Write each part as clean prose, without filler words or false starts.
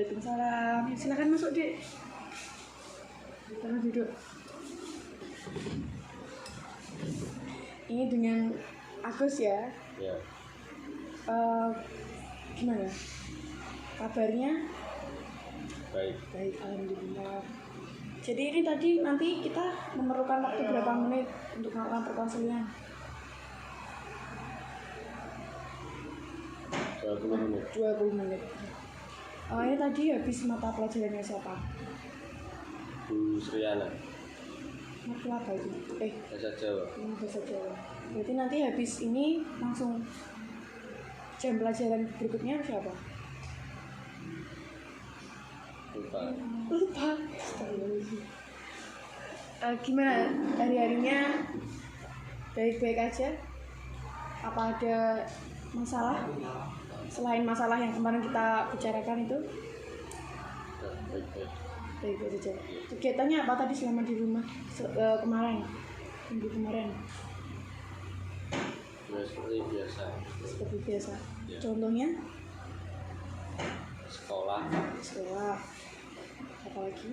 Waalaikumsalam. Silakan masuk, Dek. Silakan duduk. Ini dengan Agus ya. Ya. Gimana? Kabarnya? Baik. Baik, alhamdulillah. Jadi ini tadi nanti kita memerlukan waktu berapa menit untuk melakukan perkonsilian? 20 menit. 20 menit. Ini tadi habis mata pelajarannya siapa? Bu Sriana. Mata apa itu? Bahasa Jawa. Bahasa Jawa. Berarti nanti habis ini langsung jam pelajaran berikutnya siapa? Lupa. Gimana hari-harinya? Baik-baik aja? Apa ada masalah? Selain masalah yang kemarin kita bicarakan itu? Baik-baik. Baik-baik saja. Kegiatannya apa tadi selama di rumah kemarin? Minggu kemarin? Ya, seperti biasa. Seperti biasa. Ya. Contohnya? Sekolah. Apalagi?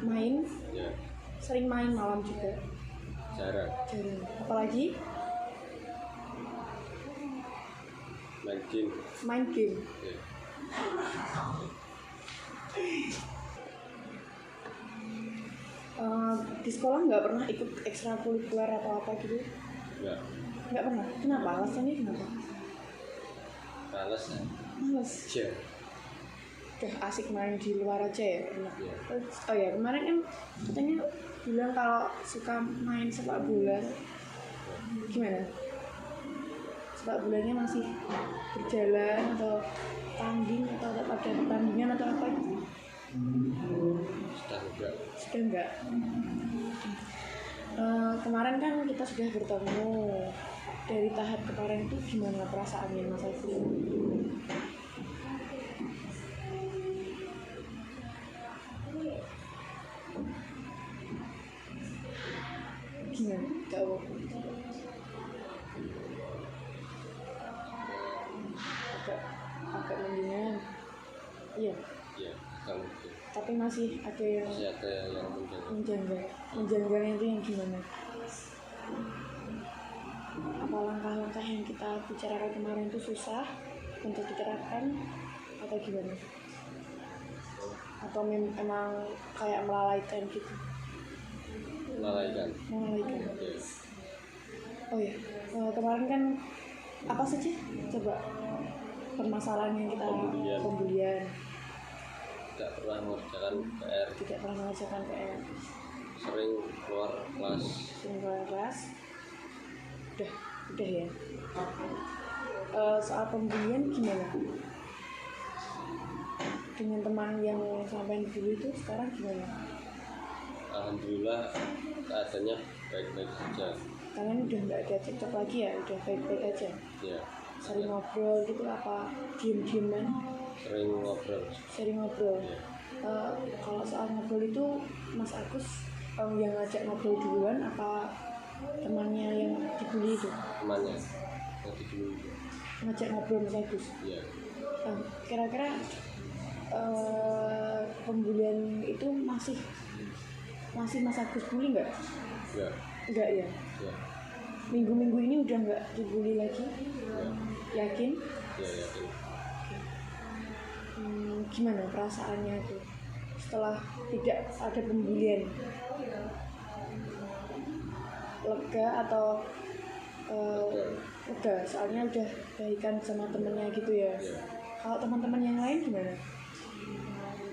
Main. Ya. Sering main malam juga? Jarang. Apalagi? Main game. Ya. Di sekolah nggak pernah ikut ekstrakurikuler atau apa gitu? Nggak pernah. Kenapa? Alasannya kenapa? Males. Ya. Udah asik main di luar aja ya? Enak. Ya. Oh ya, kemarin kan katanya bilang kalau suka main sepak bola. Gimana? Sepak bolanya masih berjalan atau tanding atau ada pertandingan atau apa gitu? Sudah enggak. Kemarin kan kita sudah bertemu. Dari tahap kemarin itu gimana perasaannya Mas Agus? Gimana? Kau agak mendingan. Iya. Ya, kalau itu. Tapi masih ada yang menjanggal itu yang gimana? Apa langkah-langkah yang kita bicarakan kemarin itu susah untuk diterapkan atau gimana? Atau memang kayak melalaikan gitu? Melalaikan. Ya. Oh ya, kemarin kan apa saja? Coba permasalahan yang kita pembulian. Tidak pernah mengerjakan PR. Sering keluar kelas. Udah ya. Soal pembulian gimana? Dengan teman yang sampai dibully itu sekarang gimana? Alhamdulillah keadaannya baik-baik saja. Kalian udah nggak ada cekcok lagi ya? Udah baik-baik aja? Ya. Sering ngobrol gitu apa diem-dieman? Sering ngobrol. Ya. Kalau soal ngobrol itu Mas Agus yang ngajak ngobrol duluan apa temannya yang dibully itu? Temannya yang dibully itu. Ngajak ngobrol Mas Agus? Iya. Kira-kira pembulian itu masih Mas Agus bully nggak? Enggak ya? Ya. Minggu-minggu ini udah nggak dibully lagi? Ya. Yakin? Ya, yakin. Gimana perasaannya tuh setelah tidak ada pembulian? Lega atau lega? Soalnya udah baikan sama temennya gitu ya? Ya. Kalau teman-teman yang lain gimana?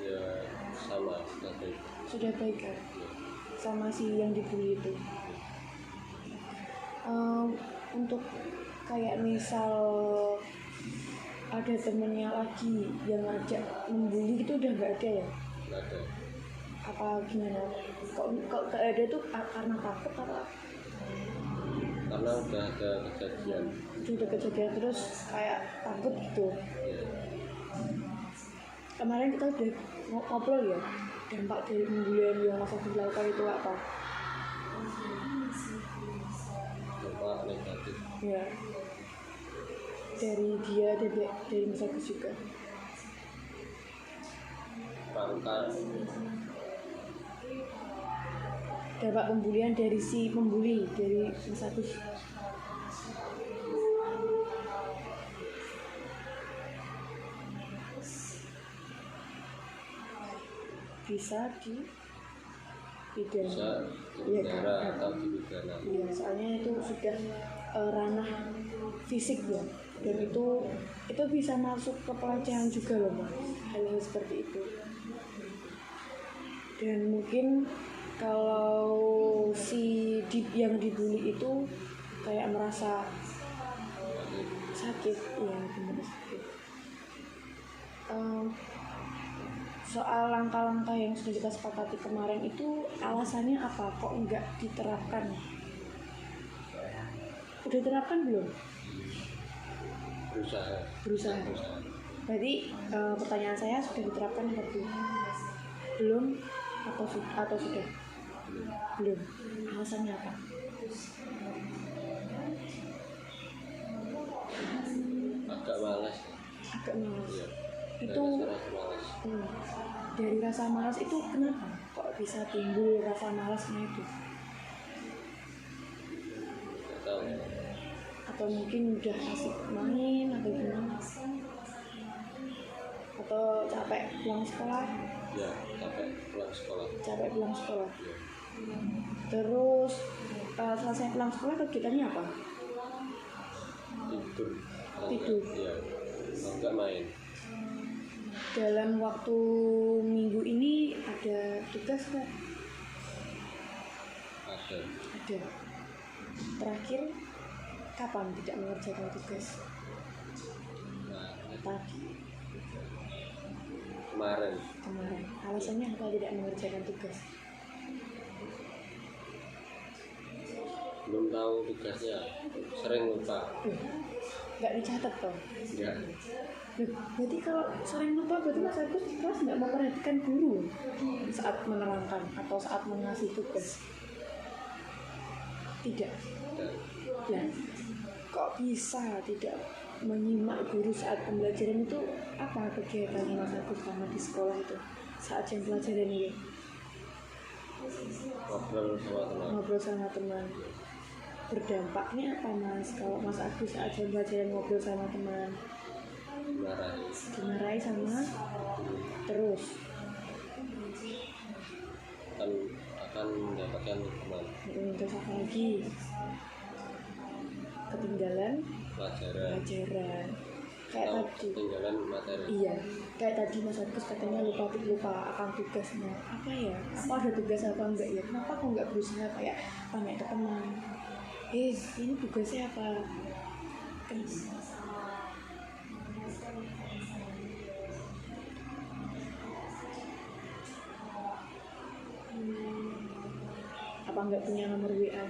Ya, sama. Sudah baikan? Ya. Sama si yang dibully itu? Untuk kayak misal ada temennya lagi yang ngajak membuli gitu udah nggak ada ya? Nggak ada. Apa gimana? Kok nggak ada tuh karena takut atau? Karena udah ada kejadian. Udah kejadian terus kayak takut gitu. Ya. Kemarin kita udah ngobrol ya dampak dari pembulian yang Mas Agus lakukan itu apa? Dampak negatif. Ya. dari dia, dari Mas Agus juga. Pangkat Dampak pembulian dari si pembuli, dari Mas Agus. Bisa di pidana. bisa Iya, penjara kan? atau dipidana. Iya, soalnya itu sudah ranah fisik ya, dan itu bisa masuk ke pelecehan juga loh Mas, hal-hal seperti itu. Dan mungkin kalau yang dibully itu kayak merasa sakit, ya benar sakit. Soal langkah-langkah yang sudah kita sepakati kemarin itu alasannya apa? Kok enggak diterapkan? Udah terapkan belum? Berusaha. Berarti pertanyaan saya sudah diterapkan atau belum? Belum atau sudah? Belum. Alasannya apa? Agak malas. Iya. Itu malas. Dari rasa malas itu kenapa? Kok bisa timbul rasa malasnya itu? Nggak tahu. Atau mungkin udah asik main atau gimana? Atau capek pulang sekolah? Ya, capek pulang sekolah. Ya. Ya. Terus selesai pulang sekolah kegiatannya apa? Tidur. Ya. Enggak main. Dalam waktu minggu ini ada tugas nggak? Ada. Ada. Terakhir kapan tidak mengerjakan tugas? Tadi. Kemarin. Alasannya apa tidak mengerjakan tugas? Belum tahu tugasnya. Sering lupa. Nggak dicatat toh? Ya. Berarti kalau sering lupa berarti Mas Agus di kelas nggak memperhatikan guru saat menerangkan atau saat mengasih tugas? Tidak. Nah, kok bisa tidak menyimak guru saat pembelajaran itu? Apa kegiatan Mas Agus selama di sekolah itu saat jam pelajaran ini? Ngobrol sama teman. Berdampaknya apa Mas kalau Mas Agus saat jam pelajaran ngobrol sama teman? Dimarahi sama terus akan mendapatkan hukuman. Terus apa lagi? Ketinggalan Pelajaran. Kayak tadi. Ketinggalan materi. Iya, kayak tadi Mas Agus katanya lupa akan tugasnya. Apa ya? Apa ada tugas apa enggak ya? Kenapa kok enggak berusaha kayak tanya ke teman? Ini tugasnya apa? Apa enggak punya nomor WA-nya?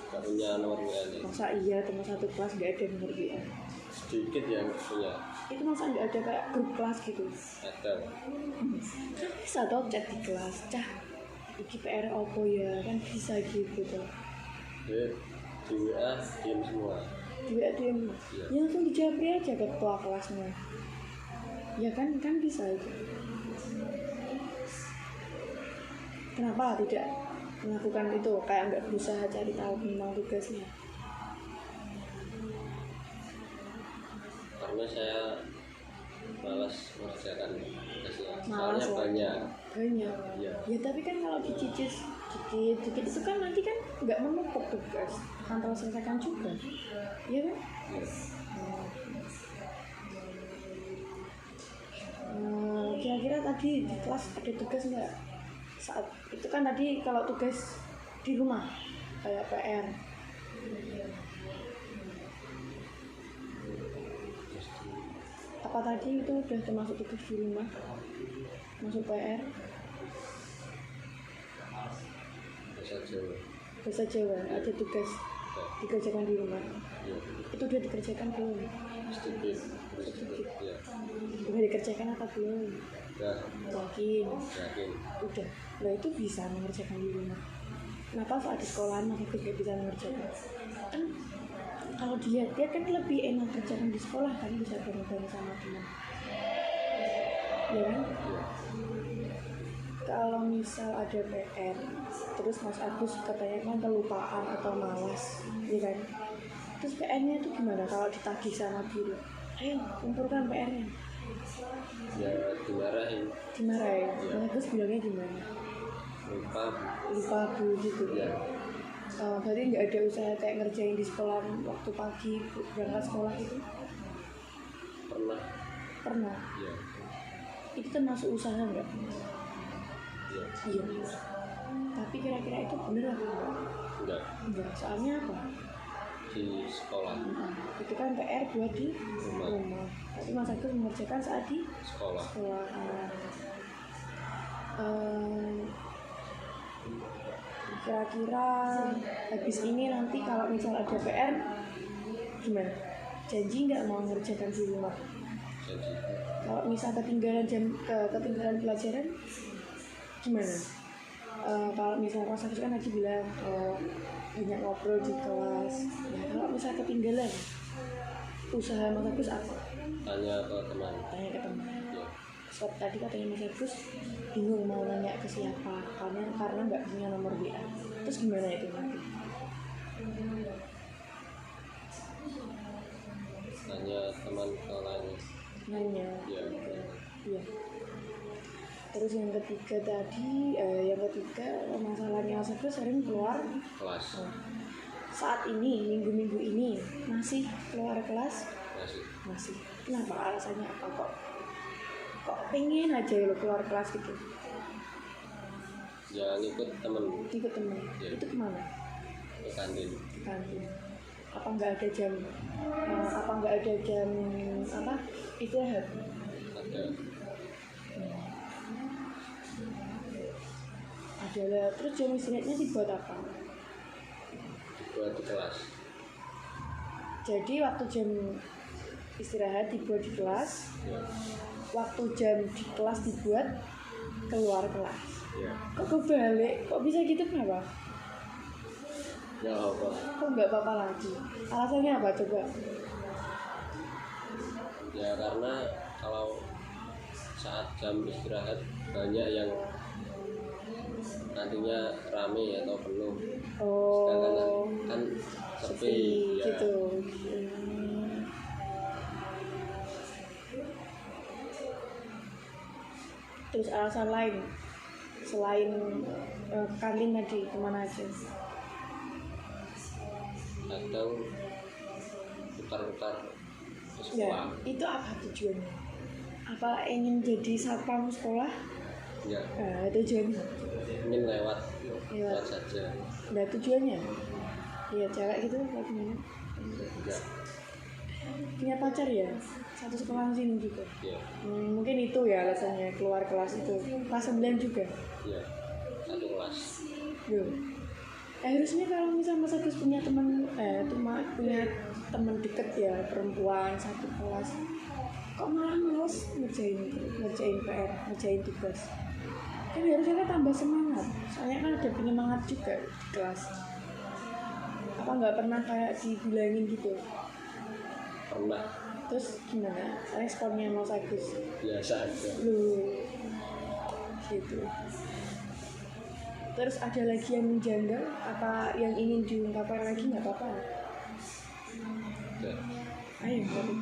Enggak punya nomor WA-nya. Masa iya teman satu kelas enggak ada nomor WA? Sedikit yang punya. Itu masa enggak ada kayak grup kelas gitu? Ada. Kan bisa toh chat di kelas, iki PR opo ya, kan bisa gitu tuh. Di WA diam semua. Di WA diam. Iya. Ya langsung dijawab aja ke ketua kelasnya. Ya kan bisa itu. Kenapa tidak melakukan itu? Kayak nggak berusaha cari tahu tentang tugasnya? Karena saya malas mengerjakan tugasnya. Malas Soalnya banyak. Ya tapi kan kalau dicicil dikit itu kan nanti kan nggak menumpuk tugas, akan terselesaikan juga, iya kan? Ya. Kira-kira tadi di kelas ada tugas nggak? Saat itu kan tadi kalau tugas di rumah kayak PR. Apa tadi itu udah termasuk tugas di rumah? Masuk PR? Bahasa Jawa ada tugas dikerjakan di rumah. Ya. Itu udah dikerjakan belum? Sedikit. Ya. Udah dikerjakan apa belum? Udah. Yakin? Udah. Nah itu bisa mengerjakan di rumah. Kenapa saat di sekolahan Mas Agus gak bisa mengerjakan? Kan kalau dilihat-lihat kan lebih enak kerjaan di sekolah kan, bisa bareng-bareng sama teman ya kan. Iya. Kalau misal ada PR terus Mas Agus katanya kan kelupaan atau malas ya kan, terus PR-nya itu gimana kalau ditagih sama guru, ayo kumpulkan PR-nya, Ya dimarahin. dimarahin. Iya. Mas Agus bilangnya gimana, lupa bu gitu Ya. Berarti nggak ada usaha kayak ngerjain di sekolah waktu pagi berangkat sekolah gitu? Pernah. Ya. Itu termasuk usaha nggak? Ya. Iya. Tapi kira-kira itu bener apa enggak? Enggak. Soalnya apa? Di sekolah. Itu kan PR buat di rumah. Tapi Mas Agus mengerjakan saat di Sekolah. Kira-kira habis ini nanti kalau misal ada PR gimana? Janji nggak mau ngerjakan di rumah? Jadi Kalau misal ketinggalan pelajaran gimana? Kalau misal Mas Agus kan tadi bilang banyak ngobrol di kelas. Ya, kalau misal ketinggalan, usaha Mas Agus apa? tanya ke teman. Tanya ke teman. Ya. Sebab tadi katanya Mas Agus bingung mau nanya ke siapa karena nggak punya nomor WA. Terus gimana itu nanti? Tanya teman ke lain. Nanya. Ya. Iya. Terus yang ketiga tadi, masalahnya Mas Agus sering keluar Kelas. saat ini, minggu-minggu ini masih keluar kelas? Masih. Kenapa? Alasannya apa kok pengen aja lo keluar kelas gitu? Ya ngikut temen. Ikut temen. Ya. Itu kemana? Ke kantin. Kantin. Apa nggak ada jam istirahat? Ada. Adalah. Terus jam istirahatnya dibuat apa? Dibuat di kelas. Jadi waktu jam istirahat dibuat di kelas, Ya. waktu jam di kelas dibuat keluar kelas. Ya. Kok kebalik? Kok bisa gitu, kenapa? Ya apa? Kok nggak apa-apa lagi? Alasannya apa coba? Ya karena kalau saat jam istirahat banyak yang nantinya rame atau penuh. Sedangkan Oh, kan sepi. Ya. gitu. Terus alasan lain selain kantin tadi kemana aja? Kadang putar-putar ke Ya, sekolah. itu apa tujuannya? Apa ingin jadi satpam sekolah? Ya. Tujuannya? Ingin lewat saja. Nah, tujuannya? Iya, cewek gitu apa gimana? Ya. Punya pacar ya? Satu sekolah sini juga? Ya. Mungkin itu ya alasannya keluar kelas itu. Kelas 9 juga? Ya. Satu kelas. Yo. Harusnya kalau misalnya Mas Agus punya punya teman deket ya perempuan satu kelas, kok malah males ngerjain PR, ngerjain tugas? Kan harusnya kan tambah semangat, soalnya kan ada penyemangat juga di kelas. Apa nggak pernah kayak dibilangin gitu? Pernah. Terus gimana responnya Mas Agus? Biasa aja. Lu gitu. Terus ada lagi yang menjanggal? Apa yang ingin diungkapkan lagi? Nggak apa-apa. Ya. Ayo, mari.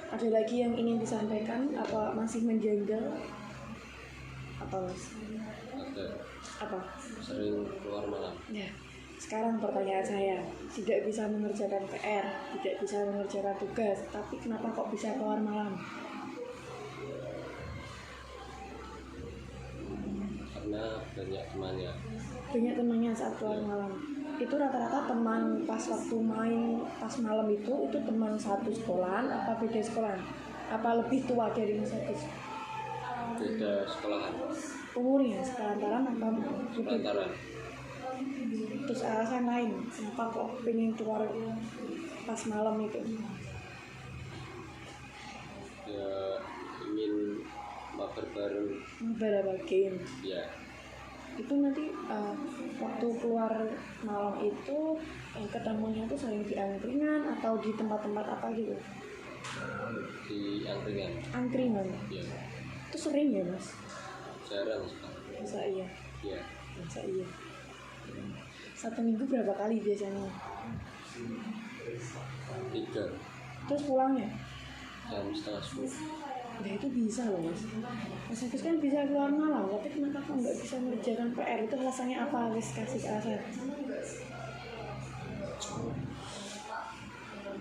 Ada lagi yang ingin disampaikan? Apa masih menjanggal? Apa mas? Ada. Apa? Sering keluar malam. Ya. Sekarang pertanyaan saya, tidak bisa mengerjakan PR, tidak bisa mengerjakan tugas, tapi kenapa kok bisa keluar malam? Karena banyak temannya. Banyak temannya saat keluar malam. Itu rata-rata teman pas waktu main pas malam itu teman satu sekolahan apa beda sekolahan? Apa lebih tua dari Mas Agus? Beda sekolahan. Umurnya sepantaran apa lebih? Sepantaran. Terus alasan lain kenapa kok pengen keluar pas malam itu? Ya ingin mabar bareng. Berapa game? Ya. itu nanti waktu keluar malam itu ketemunya tuh sering di angkringan atau di tempat-tempat apa gitu? Di angkringan. Angkringan Ya, itu sering ya mas? jarang sekali. Masa iya? Ya, Masa iya? Satu minggu berapa kali biasanya? 3 Terus pulangnya? jam setengah 10. Nah itu bisa loh mas. Mas Agus kan bisa keluar malam, tapi kenapa kok nggak bisa mengerjakan PR? Itu alasannya apa? Wis kasih alasan.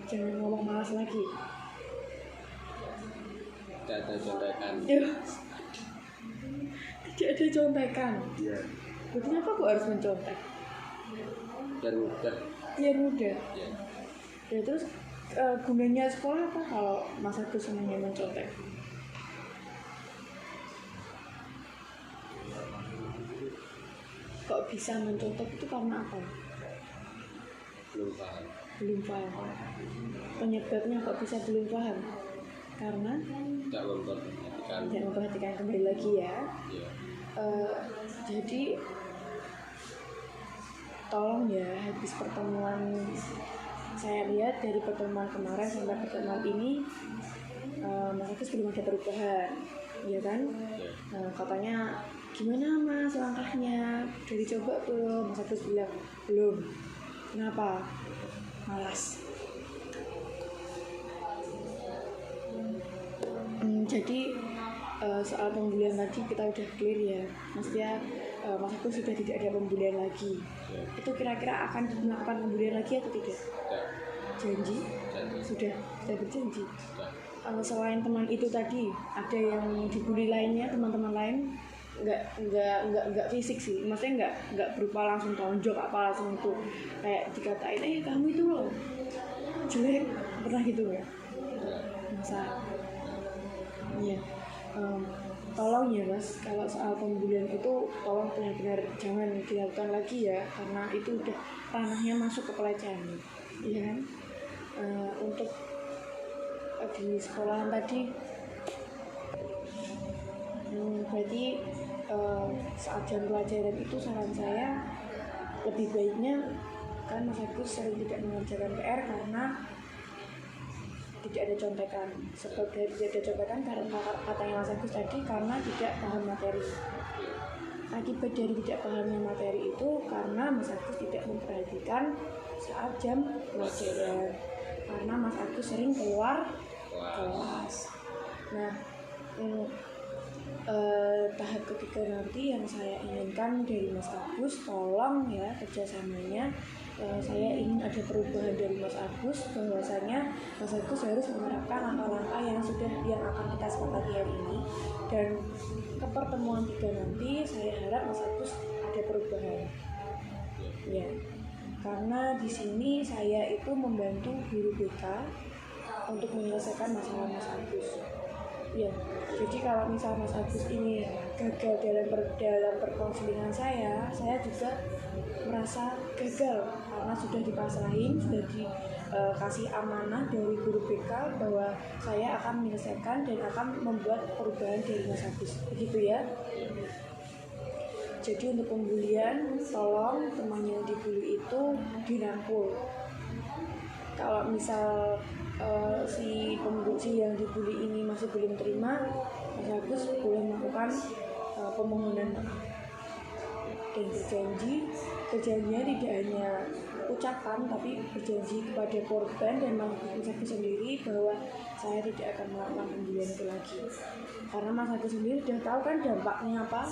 Jangan ngomong malas lagi. Tidak ada contekan. Yuh. Tidak ada contekan. Ya, Kenapa kok harus mencontek? dan mudah. Biar mudah. Ya, Ya terus gunanya sekolah apa kalau Mas Agus semuanya mencontek? Kok bisa mencontek itu karena apa? belum paham. Belum paham. Penyebabnya kok bisa belum paham? Karena Tidak memperhatikan. tidak memperhatikan kembali lagi ya. Ya, Jadi tolong ya, habis pertemuan saya lihat dari pertemuan kemarin sampai pertemuan ini Mas Agus belum ada perubahan, ya kan? ya, Katanya gimana mas langkahnya, udah dicoba belum? Mas Agus bilang belum. Kenapa? Malas. Jadi soal pembulian tadi kita udah clear ya, maksudnya Mas Agus sudah tidak ada pembulian lagi. ya. Itu kira-kira akan melakukan pembulian lagi atau tidak? Tidak. Janji? Jadi, Sudah berjanji. tidak. Selain teman itu tadi, ada yang dibully lainnya, teman-teman lain? Nggak fisik sih, maksudnya nggak berupa langsung tonjok apa langsung itu kayak dikatain kamu itu loh jelek, pernah gitu nggak? Tidak. Masa? Iya. Tolong ya mas, kalau soal pembulian itu tolong benar-benar jangan dilakukan lagi ya, karena itu udah ranahnya masuk ke pelecehan, iya kan? Untuk di sekolahan tadi, berarti saat jam pelajaran itu saran saya lebih baiknya kan Mas Agus sering tidak mengerjakan PR karena tidak ada contekan. Sebab dari tidak ada contekan karena katanya Mas Agus tadi karena tidak paham materi. Akibat dari tidak pahamnya materi itu karena Mas Agus tidak memperhatikan saat jam pelajaran. Karena Mas Agus sering keluar kelas. Nah, tahap ketiga nanti yang saya inginkan dari Mas Agus, tolong ya kerjasamanya. Saya ingin ada perubahan dari Mas Agus, bahwasanya Mas Agus harus menerapkan langkah-langkah yang akan kita sepakati hari ini, dan ke pertemuan 3 nanti saya harap Mas Agus ada perubahan ya, karena di sini saya itu membantu guru BK untuk menyelesaikan masalah Mas Agus ya. Jadi kalau misal Mas Agus ini gagal dalam perkonselingan saya juga merasa gagal karena sudah dipasrahin, sudah dikasih amanah dari guru BK bahwa saya akan menyelesaikan dan akan membuat perubahan dari Mas Agus, begitu ya. Jadi untuk pembulian, tolong teman yang dibully itu dirangkul. Kalau misal si pembuli yang dibully ini masih belum terima, Mas Agus boleh melakukan pemohonan maaf dan berjanjinya tidak hanya ucapan tapi berjanji kepada korban dan Mas Agus sendiri bahwa saya tidak akan melakukan pembulian itu lagi, karena Mas Agus sendiri sudah tahu kan dampaknya apa.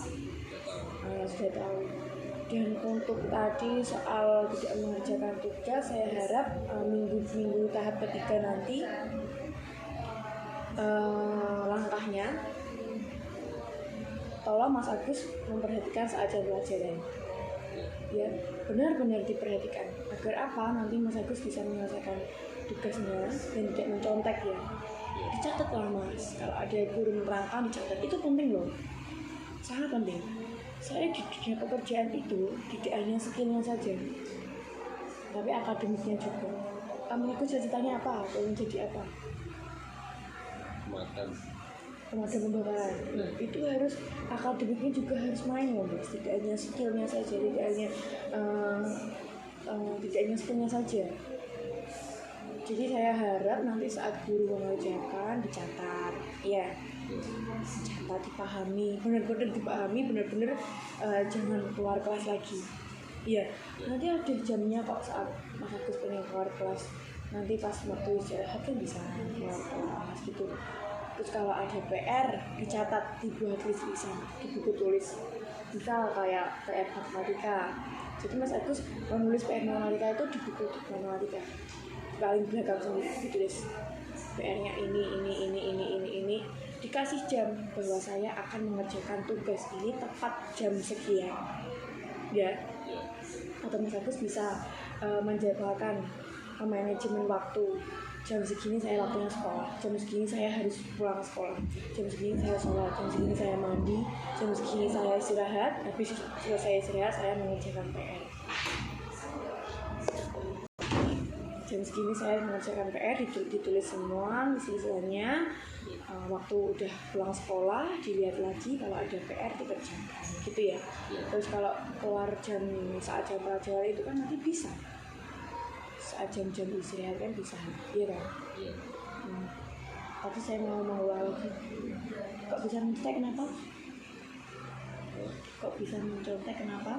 Sudah tahu. Dan untuk tadi soal tidak mengerjakan tugas, saya harap minggu tahap ketiga nanti langkahnya tolong Mas Agus memperhatikan saat jam pelajaran ya, benar-benar diperhatikan agar apa nanti Mas Agus bisa menyelesaikan tugasnya dan tidak mencontek ya. Dicatat lah Mas, kalau ada guru menerangkan dicatat, itu penting loh, sangat penting. Saya di dunia pekerjaan itu tidak hanya skillnya saja, tapi akademiknya juga. Kamu itu cita-citanya apa? Pengen jadi apa? Makan. pemadam kebakaran. Nah, itu harus akademiknya juga harus main loh, guys. Tidak hanya skillnya saja, tidak hanya skillnya saja. Jadi saya harap nanti saat guru mengajarkan dicatat, ya, dicatat, dipahami, benar-benar dipahami, benar-benar jangan keluar kelas lagi. Iya, nanti ada jamnya kok saat Mas Agus pengen keluar kelas. Nanti pas waktu istirahat kan bisa keluar kelas gitu. Terus kalau ada PR dicatat, dibuat tulisan di buku tulis. Misal kayak PR matematika. Jadi Mas Agus menulis PR matematika itu di buku matematika. Paling belakang sendiri ditulis PR-nya ini. Dikasih jam bahwa saya akan mengerjakan tugas ini tepat jam sekian. Ya. Atau Mas Agus bisa menjadwalkan manajemen waktu. Jam segini saya waktunya sekolah, jam segini saya harus pulang sekolah, jam segini saya sholat, jam segini saya mandi, jam segini saya istirahat. Habis selesai istirahat saya mengerjakan PR. Jam segini saya mengerjakan PR, ditulis semua isi-isiannya. Waktu udah pulang sekolah dilihat lagi, kalau ada PR dikerjakan gitu ya. Terus kalau keluar saat jam pelajaran itu kan nanti bisa saat jam-jam istirahat kan bisa, iya kan? Tapi saya mau lagi, kok bisa mencontek kenapa?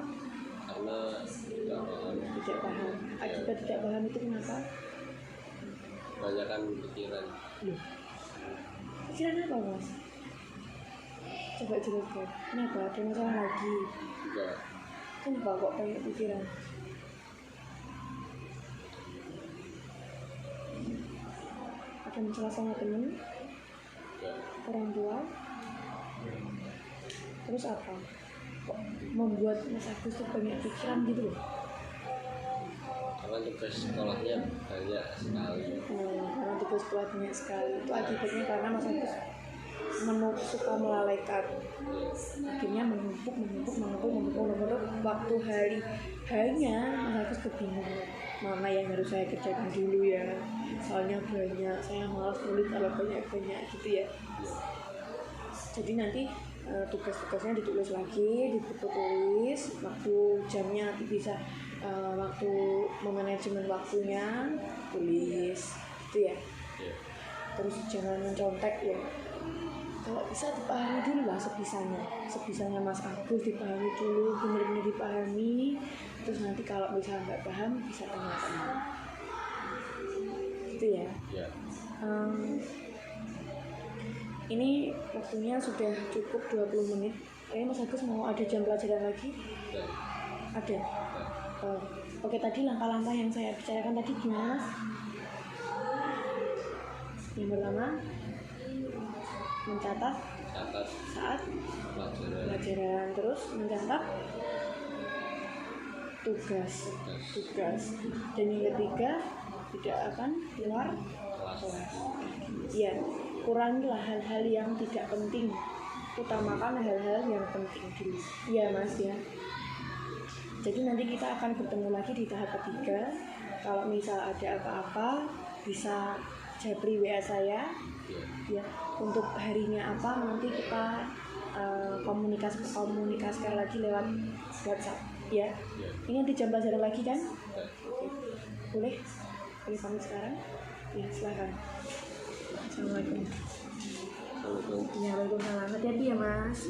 Karena tidak paham. Akibat tidak paham itu kenapa? kebanyakan pikiran. Pikiran apa, Mas? Coba jelaskan. Kenapa? Ada masalah lagi? Enggak. Kenapa kok banyak pikiran? Ada masalah sama temen? Orang tua? Terus apa? Kok membuat Mas Agus tuh banyak pikiran gitu loh? Karena tugas sekolahnya banyak sekali. Karena tugas sekolah banyak sekali. Itu akibatnya karena Mas Agus suka melalaikan. Akhirnya menumpuk. Waktu harinya Mas Agus kebingungan. Mana yang harus saya kerjakan dulu ya? Soalnya banyak, saya malas nulis kalau banyak gitu ya. Jadi nanti tugas-tugasnya ditulis lagi di buku tulis, waktu jamnya nanti bisa waktu memanajemen waktunya tulis gitu ya. Terus jangan mencontek ya. Kalau bisa dipahami dulu lah sebisanya Mas Agus dipahami dulu, benar-benar dipahami. Terus nanti kalau misalnya nggak paham bisa tanya-tanya gitu ya. Ini waktunya sudah cukup 20 menit. Mas Agus mau ada jam pelajaran lagi? Ada. Oke, tadi langkah-langkah yang saya bicarakan tadi gimana, Mas? Yang pertama, mencatat saat pelajaran, terus mencatat tugas. Dan yang ketiga, tidak akan keluar kelas. Ya, kurangilah hal-hal yang tidak penting, utamakan hal-hal yang penting dulu. Ya Mas ya. Jadi nanti kita akan bertemu lagi di tahap ketiga. Kalau misal ada apa-apa bisa japri WA saya. Ya, untuk harinya apa nanti kita komunikasikan lagi lewat WhatsApp. Ya. Ini nanti jam pelajaran lagi kan? Boleh pamit sekarang? Ya, silakan. Assalamualaikum. Ya, waalaikumsalam. Hati-hati ya Mas.